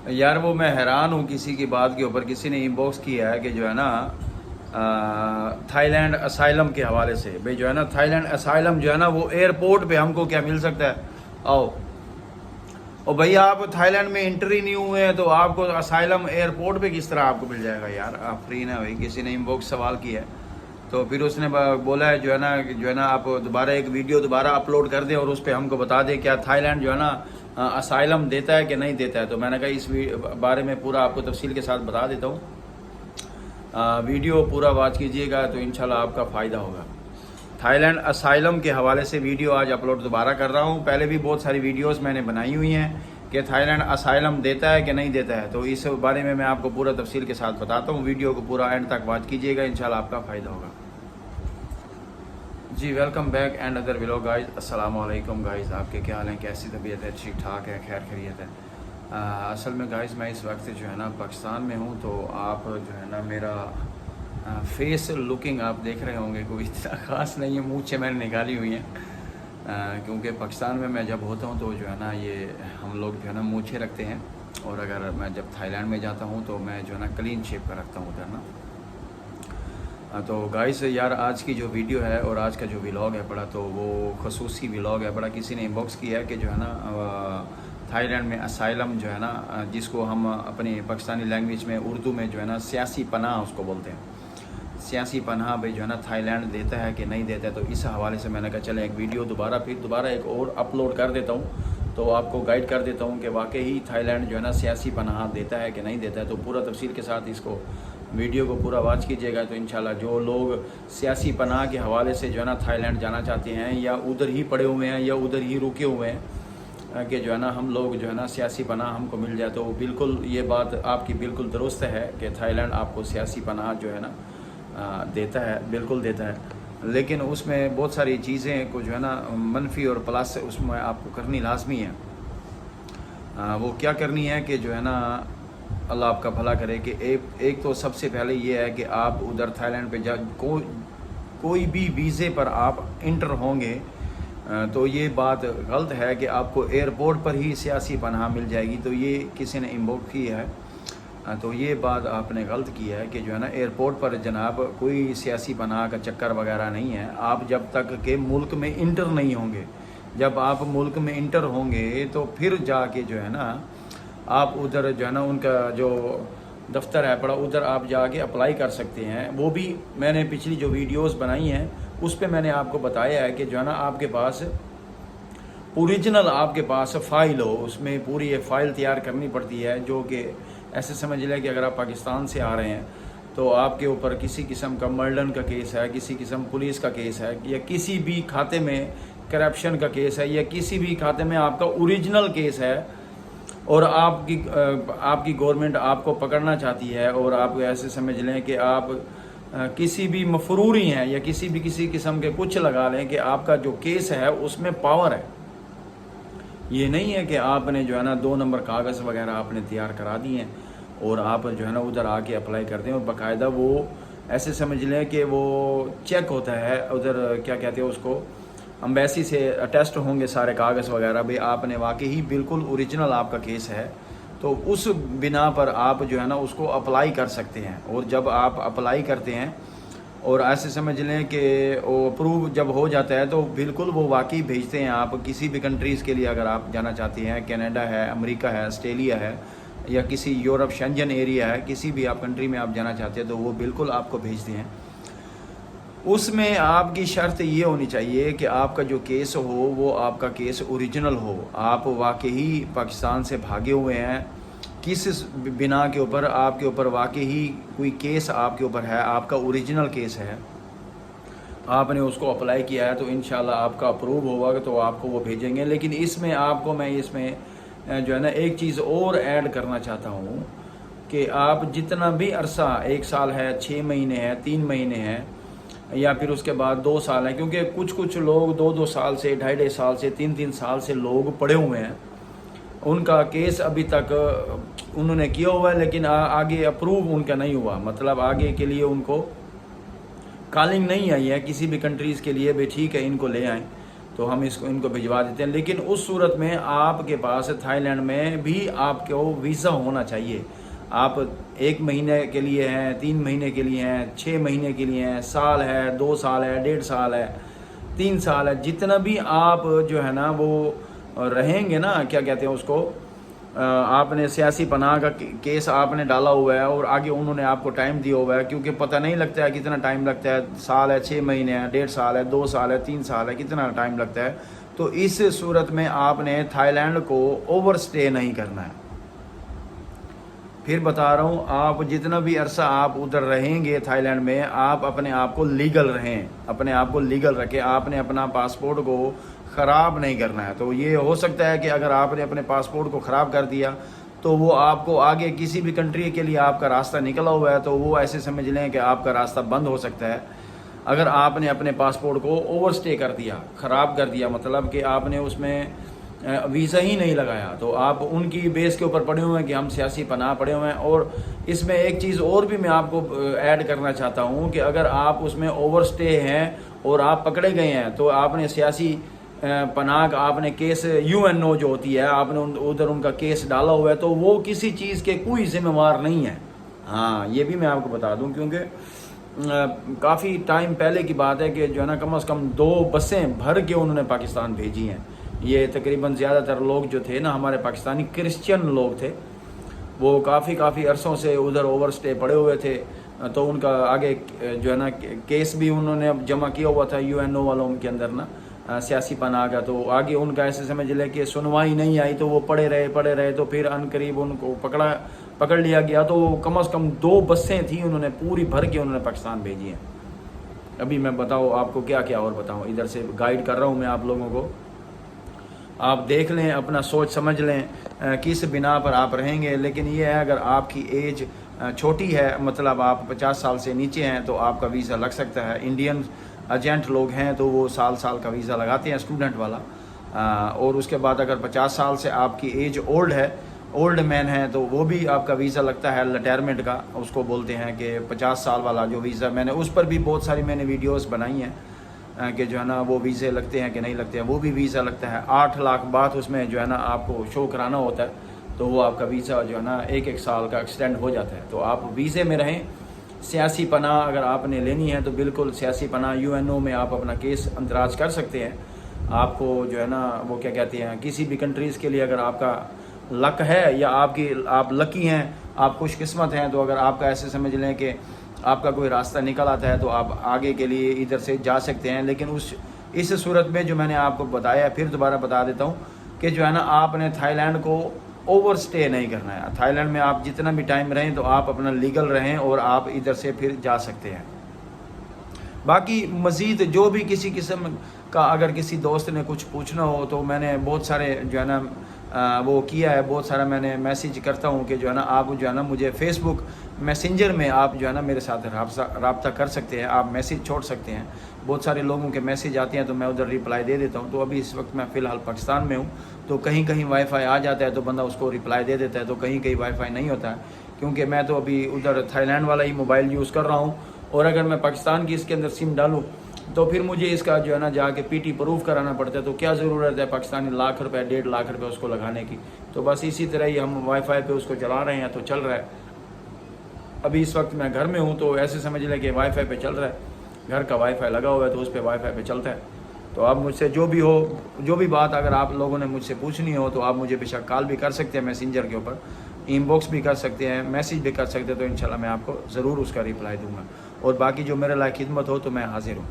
यार वो मैं हैरान हूँ किसी की बात के ऊपर। किसी ने इनबॉक्स किया है कि जो है ना थाईलैंड असाइलम के हवाले से। भाई जो है ना थाईलैंड असाइलम जो है ना वो एयरपोर्ट पे हमको क्या मिल सकता है। आओ और भाई आप थाईलैंड में एंट्री नहीं हुए हैं तो आपको असाइलम एयरपोर्ट पे किस तरह आपको मिल जाएगा। यार आप फ्री ना भाई। किसी ने इनबॉक्स सवाल किया है तो फिर उसने बोला है जो है ना आप दोबारा एक वीडियो दोबारा अपलोड कर दें और उस पर हमको बता दें क्या थाईलैंड जो है ना असाइलम देता है कि नहीं देता है। तो मैंने कहा इस बारे में पूरा आपको तफसील के साथ बता देता हूँ। वीडियो पूरा वॉच कीजिएगा तो इंशाल्लाह आपका फ़ायदा होगा। थाईलैंड असाइलम के हवाले से वीडियो आज अपलोड दोबारा कर रहा हूँ। पहले भी बहुत सारी वीडियोस मैंने बनाई हुई हैं कि थाईलैंड असाइलम देता है कि नहीं देता है। तो इस बारे में मैं आपको पूरा तफसील के साथ बताता हूँ। वीडियो को पूरा एंड तक वॉच कीजिएगा, इंशाल्लाह आपका फ़ायदा होगा। जी welcome back and other vlog guys. अस्सलाम वालेकुम गाइस, आपके क्या हाल हैं, कैसी तबीयत है, ठीक ठाक है, खैर खैरियत है। असल में गाइस मैं इस वक्त जो है ना पाकिस्तान में हूँ। तो आप जो है ना मेरा फेस लुकिंग आप देख रहे होंगे कोई इतना ख़ास नहीं है। मूंछें मैंने निकाली हुई हैं क्योंकि पाकिस्तान में मैं जब होता हूँ तो जो है ना ये हम लोग जो है ना मूंछें रखते हैं। और अगर मैं जब थाईलैंड में जाता हूँ तो मैं जो है ना क्लीन शेप का रखता हूँ उधर ना। तो गाइस यार आज की जो वीडियो है और आज का जो व्लॉग है बड़ा तो वो खसूसी व्लॉग है बड़ा। किसी ने इनबॉक्स किया है कि जो है ना थाईलैंड में असाइलम जो है ना जिसको हम अपनी पाकिस्तानी लैंग्वेज में उर्दू में जो है ना सियासी पनाह उसको बोलते हैं। सियासी पनाह भाई जो है ना थाईलैंड देता है कि नहीं देता है। तो इस हवाले से मैंने कहा चले एक वीडियो दोबारा एक और अपलोड कर देता हूँ तो आपको गाइड कर देता हूँ कि वाकई ही थाईलैंड जो है ना सियासी पनाह देता है कि नहीं देता है। तो पूरा तफसील के साथ इसको वीडियो को पूरा वॉच कीजिएगा तो इंशाल्लाह जो लोग सियासी पनाह के हवाले से जो है ना थाईलैंड जाना चाहते हैं या उधर ही पड़े हुए हैं या उधर ही रुके हुए हैं कि जो है ना हम लोग जो है ना सियासी पनाह हमको मिल जाए तो बिल्कुल ये बात आपकी बिल्कुल दुरुस्त है कि थाईलैंड आपको सियासी पनाह जो है ना देता है, बिल्कुल देता है। लेकिन उसमें बहुत सारी चीज़ें को जो है ना मनफी और प्लस उसमें आपको करनी लाजमी है। वो क्या करनी है कि जो है ना अल्लाह आपका भला करे कि एक तो सबसे पहले ये है कि आप उधर थाईलैंड पे कोई भी वीज़े पर आप इंटर होंगे तो ये बात गलत है कि आपको एयरपोर्ट पर ही सियासी पनाह मिल जाएगी। तो ये किसी ने इनबॉक्स की है तो ये बात आपने गलत की है कि जो है ना एयरपोर्ट पर जनाब कोई सियासी पनाह का चक्कर वगैरह नहीं है। आप जब तक के मुल्क में इंटर नहीं होंगे, जब आप मुल्क में इंटर होंगे तो फिर जाके जो है ना आप उधर जो है ना उनका जो दफ्तर है पड़ा उधर आप जाके अप्लाई कर सकते हैं। वो भी मैंने पिछली जो वीडियोस बनाई हैं उस पर मैंने आपको बताया है कि जो है ना आपके पास ओरिजिनल आपके पास फ़ाइल हो, उसमें पूरी एक फ़ाइल तैयार करनी पड़ती है जो कि ऐसे समझ लें कि अगर आप पाकिस्तान से आ रहे हैं तो आपके ऊपर किसी किस्म का मर्डर का केस है, किसी किस्म पुलिस का केस है या किसी भी खाते में करप्शन का केस है या किसी भी खाते में आपका ओरिजिनल केस है और आपकी गवर्नमेंट आपको पकड़ना चाहती है और आप ऐसे समझ लें कि आप किसी भी मफरूरी हैं या किसी किस्म के कुछ लगा लें कि आपका जो केस है उसमें पावर है। ये नहीं है कि आपने जो है ना 2 नंबर कागज़ वगैरह आपने तैयार करा दिए हैं और आप जो है ना उधर आके अप्लाई करते हैं और बाकायदा वो ऐसे समझ लें कि वो चेक होता है उधर क्या कहते हैं उसको, अम्बेसी से अटेस्ट होंगे सारे कागज़ वगैरह भाई आपने वाकई ही बिल्कुल ओरिजिनल आपका केस है। तो उस बिना पर आप जो है ना उसको अप्लाई कर सकते हैं। और जब आप अप्लाई करते हैं और ऐसे समझ लें कि वो अप्रूव जब हो जाता है तो बिल्कुल वो वाकई भेजते हैं। आप किसी भी कंट्रीज़ के लिए अगर आप जाना चाहते हैं, कनाडा है, अमेरिका है, ऑस्ट्रेलिया है या किसी यूरोप शेंजन एरिया है, किसी भी आप कंट्री में आप जाना चाहते हैं तो वो बिल्कुल आपको भेजते हैं। उसमें आपकी शर्त ये होनी चाहिए कि आपका जो केस हो वो आपका केस ओरिजिनल हो, आप वाकई पाकिस्तान से भागे हुए हैं, किस बिना के ऊपर आपके ऊपर वाकई ही कोई केस आपके ऊपर है, आपका ओरिजिनल केस है, आपने उसको अप्लाई किया है तो इंशाल्लाह आपका अप्रूव होगा तो आपको वो भेजेंगे। लेकिन इसमें आपको मैं इसमें जो है ना एक चीज़ और ऐड करना चाहता हूँ कि आप जितना भी अरसा 1 साल है, 6 महीने है, 3 महीने है या फिर उसके बाद 2 साल है, क्योंकि कुछ लोग 2 साल से, 2.5 साल से, 3 साल से लोग पड़े हुए हैं, उनका केस अभी तक उन्होंने किया हुआ है लेकिन आगे अप्रूव उनका नहीं हुआ। मतलब आगे के लिए उनको कॉलिंग नहीं आई है किसी भी कंट्रीज़ के लिए भी ठीक है इनको ले आएँ। तो हम इनको भिजवा देते हैं। लेकिन उस सूरत में आपके पास थाईलैंड में भी आपको वीज़ा होना चाहिए। आप 1 महीने के लिए हैं, 3 महीने के लिए हैं, 6 महीने के लिए हैं, साल है, 2 साल है, 1.5 साल है, 3 साल है, जितना भी आप जो है ना वो रहेंगे ना, क्या कहते हैं उसको, आपने सियासी पनाह का केस आपने डाला हुआ है और आगे उन्होंने आपको टाइम दिया हुआ है, क्योंकि पता नहीं लगता है कितना टाइम लगता है, साल है, 6 महीने है, 1.5 साल है, 2 साल है, 3 साल है, कितना टाइम लगता है। तो इस सूरत में आपने थाईलैंड को ओवरस्टे नहीं करना है। फिर बता रहा हूँ, आप जितना भी अरसा आप उधर रहेंगे थाईलैंड में, आप अपने आप को लीगल रहें, अपने आप को लीगल रखें। आपने अपना पासपोर्ट को ख़राब नहीं करना है। तो ये हो सकता है कि अगर आपने अपने पासपोर्ट को ख़राब कर दिया तो वो आपको आगे किसी भी कंट्री के लिए आपका रास्ता निकला हुआ है, तो वो ऐसे समझ लें कि आपका रास्ता बंद हो सकता है। अगर आपने अपने पासपोर्ट को ओवरस्टे कर दिया, ख़राब कर दिया, मतलब कि आपने उसमें वीज़ा ही नहीं लगाया, तो आप उनकी बेस के ऊपर पड़े हुए हैं कि हम सियासी पनाह पड़े हुए हैं। और इसमें एक चीज़ और भी मैं आपको ऐड करना चाहता हूँ कि अगर आप उसमें ओवरस्टे हैं और आप पकड़े गए हैं, तो आपने सियासी पनाह का आपने केस UNO जो होती है, आपने उधर उनका केस डाला हुआ है, तो वो किसी चीज़ के कोई जिम्मेवार नहीं है। हाँ, ये भी मैं आपको बता दूं, क्योंकि काफ़ी टाइम पहले की बात है कि जो है ना कम से कम 2 बसें भर के उन्होंने पाकिस्तान भेजी हैं। ये तकरीबन ज़्यादातर लोग जो थे ना हमारे पाकिस्तानी क्रिश्चियन लोग थे, वो काफ़ी अरसों से उधर ओवरस्टे पड़े हुए थे। तो उनका आगे जो है ना केस भी उन्होंने जमा किया हुआ था UNO वालों के अंदर ना, सियासी पनाह का। तो आगे उनका ऐसे समझ ले कि सुनवाई नहीं आई, तो वो पड़े रहे, तो फिर अनकरीब उनको पकड़ लिया गया। तो कम से कम 2 बसें थी, उन्होंने पूरी भर के उन्होंने पाकिस्तान भेजी हैं। अभी मैं बताऊँ आपको क्या क्या और बताऊँ, इधर से गाइड कर रहा हूँ मैं आप लोगों को, आप देख लें, अपना सोच समझ लें किस बिना पर आप रहेंगे। लेकिन ये है, अगर आपकी एज छोटी है, मतलब आप 50 साल से नीचे हैं, तो आपका वीज़ा लग सकता है। इंडियन एजेंट लोग हैं तो वो साल का वीज़ा लगाते हैं, स्टूडेंट वाला। और उसके बाद अगर 50 साल से आपकी एज ओल्ड मैन है, तो वो भी आपका वीज़ा लगता है रिटायरमेंट का, उसको बोलते हैं कि 50 साल वाला जो वीज़ा। मैंने उस पर भी बहुत सारी वीडियोस बनाई हैं कि जो है ना वो वीज़े लगते हैं कि नहीं लगते हैं। वो भी वीज़ा लगता है 8 लाख बाद, उसमें जो है ना आपको शो कराना होता है, तो वो आपका वीज़ा जो है ना 1 साल का एक्सटेंड हो जाता है। तो आप वीज़े में रहें। सियासी पनाह अगर आपने लेनी है तो बिल्कुल सियासी पनाह UNO में आप अपना केस अंदराज कर सकते हैं। आपको जो है ना वो क्या कहते हैं, किसी भी कंट्रीज़ के लिए अगर आपका लक है या आप लकी हैं, आप खुशकिस्मत हैं, तो अगर आपका ऐसे समझ लें कि आपका कोई रास्ता निकल आता है, तो आप आगे के लिए इधर से जा सकते हैं। लेकिन इस सूरत में जो मैंने आपको बताया, फिर दोबारा बता देता हूँ कि जो है ना आपने थाईलैंड को ओवरस्टे नहीं करना है। थाईलैंड में आप जितना भी टाइम रहें तो आप अपना लीगल रहें और आप इधर से फिर जा सकते हैं। बाकी मज़ीद जो भी किसी किस्म का अगर किसी दोस्त ने कुछ पूछना हो, तो मैंने बहुत सारे जो है ना वो किया है, बहुत सारा मैंने मैसेज करता हूँ कि जो है ना आप जो है ना मुझे फेसबुक मैसेंजर में आप जो है ना मेरे साथ रब्ता कर सकते हैं, आप मैसेज छोड़ सकते हैं। बहुत सारे लोगों के मैसेज आते हैं तो मैं उधर रिप्लाई दे देता हूँ। तो अभी इस वक्त मैं फ़िलहाल पाकिस्तान में हूँ, तो कहीं वाईफाई आ जाता है तो बंदा उसको रिप्लाई दे देता है, तो कहीं वाईफाई नहीं होता है, क्योंकि मैं तो अभी उधर थाईलैंड वाला ही मोबाइल यूज़ कर रहा हूँ। और अगर मैं पाकिस्तान की इसके अंदर सिम डालूँ तो फिर मुझे इसका जो है ना जाके PT प्रूफ कराना पड़ता है। तो क्या ज़रूरत है पाकिस्तानी लाख रुपए 1.5 लाख रुपए उसको लगाने की। तो बस इसी तरह ही हम वाईफाई पे उसको चला रहे हैं, तो चल रहा है। अभी इस वक्त मैं घर में हूँ, तो ऐसे समझ लें कि वाईफाई पे चल रहा है, घर का वाईफाई लगा हुआ है, तो उस पर वाईफाई पे चलता है। तो आप मुझसे जो भी बात अगर आप लोगों ने मुझसे पूछनी हो, तो आप मुझे बेशक कॉल भी कर सकते हैं मैसेंजर के ऊपर, इनबॉक्स भी कर सकते हैं, मैसेज भी कर सकते हैं। तो इंशाल्लाह मैं आपको ज़रूर उसका रिप्लाई दूँगा। और बाकी जो मेरे लायक खिदमत हो तो मैं हाजिर हूँ।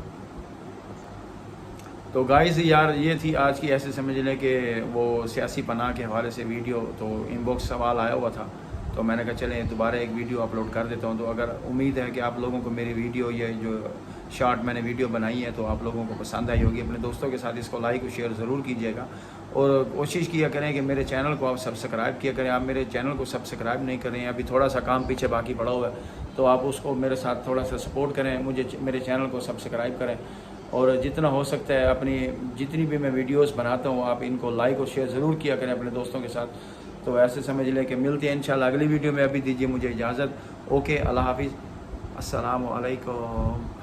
तो गाइस यार, ये थी आज की ऐसे समझ लें कि वो सियासी पनाह के हवाले से वीडियो। तो इनबॉक्स सवाल आया हुआ था, तो मैंने कहा चलें दोबारा एक वीडियो अपलोड कर देता हूँ। तो अगर उम्मीद है कि आप लोगों को मेरी वीडियो, ये जो शॉर्ट मैंने वीडियो बनाई है, तो आप लोगों को पसंद आई होगी। अपने दोस्तों के साथ इसको लाइक और शेयर ज़रूर कीजिएगा, और कोशिश किया करें कि मेरे चैनल को आप सब्सक्राइब किया करें। आप मेरे चैनल को सब्सक्राइब नहीं करें, अभी थोड़ा सा काम पीछे बाकी पड़ा हुआ है, तो आप उसको मेरे साथ थोड़ा सा सपोर्ट करें, मेरे चैनल को सब्सक्राइब करें। और जितना हो सकता है अपनी जितनी भी मैं वीडियोस बनाता हूँ, आप इनको लाइक और शेयर ज़रूर किया करें अपने दोस्तों के साथ। तो ऐसे समझ लें कि मिलते हैं इंशाल्लाह अगली वीडियो में। अभी दीजिए मुझे इजाज़त। ओके, अल्लाह हाफिज़, अस्सलामु अलैकुम।